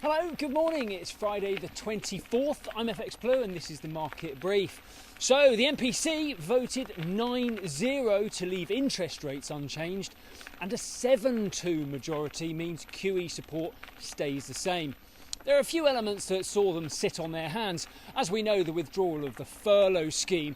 Hello, good morning. It's Friday the 24th. I'm FX Blue and this is the market brief. So the MPC voted 9-0 to leave interest rates unchanged, and a 7-2 majority means QE support stays the same. There are a few elements that saw them sit on their hands. As we know, the withdrawal of the furlough scheme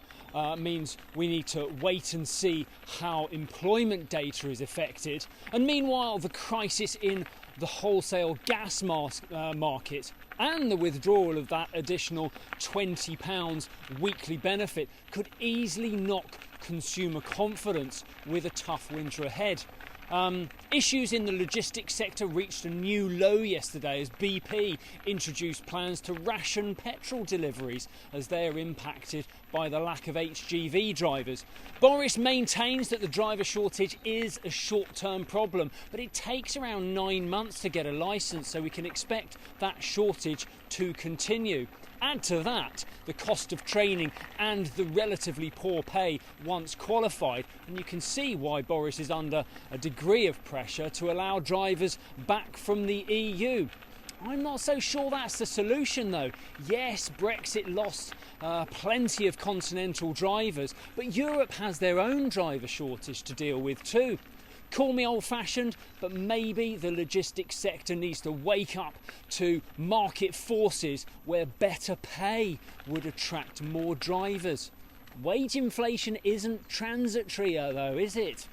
means we need to wait and see how employment data is affected. And meanwhile, the crisis in the wholesale gas market and the withdrawal of that additional £20 weekly benefit could easily knock consumer confidence with a tough winter ahead. Issues in the logistics sector reached a new low yesterday as BP introduced plans to ration petrol deliveries as they are impacted by the lack of HGV drivers. Boris maintains that the driver shortage is a short-term problem, but it takes around 9 months to get a licence, so we can expect that shortage to continue. Add to that the cost of training and the relatively poor pay once qualified, and you can see why Boris is under a degree of pressure to allow drivers back from the EU. I'm not so sure that's the solution though. Yes, Brexit lost plenty of continental drivers, but Europe has their own driver shortage to deal with too. Call me old-fashioned, but maybe the logistics sector needs to wake up to market forces where better pay would attract more drivers. Wage inflation isn't transitory though, is it?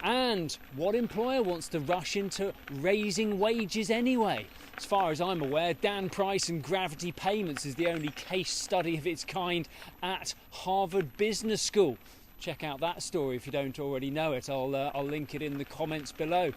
And what employer wants to rush into raising wages anyway? As far as I'm aware, Dan Price and Gravity Payments is the only case study of its kind at Harvard Business School. Check out that story if you don't already know it. I'll link it in the comments below.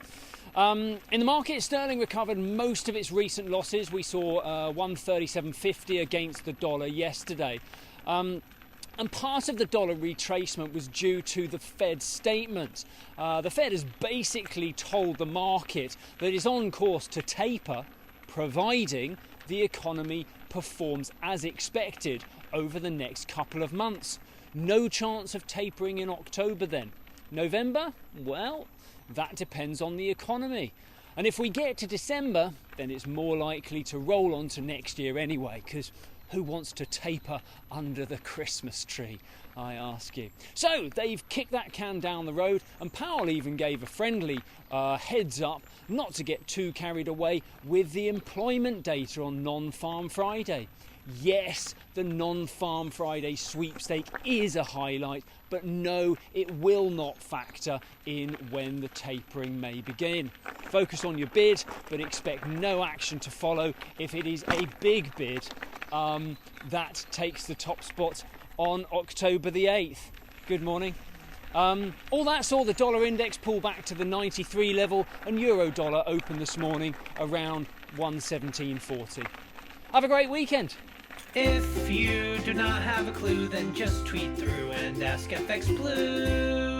In the market, sterling recovered most of its recent losses. We saw 137.50 against the dollar yesterday. And part of the dollar retracement was due to the Fed's statement. The Fed has basically told the market that it's on course to taper, providing the economy performs as expected over the next couple of months. No chance of tapering in October then. November? Well, that depends on the economy. And if we get to December, then it's more likely to roll on to next year anyway, because who wants to taper under the Christmas tree, I ask you. So they've kicked that can down the road, and Powell even gave a friendly heads up not to get too carried away with the employment data on Non-Farm Friday. Yes, the Non-Farm Friday sweepstake is a highlight, but no, it will not factor in when the tapering may begin. Focus on your bid, but expect no action to follow if it is a big bid that takes the top spot on October the 8th. Good morning. All that saw the dollar index pull back to the 93 level, and euro dollar opened this morning around 117.40. Have a great weekend. If you do not have a clue, then just tweet through and ask FX Blue.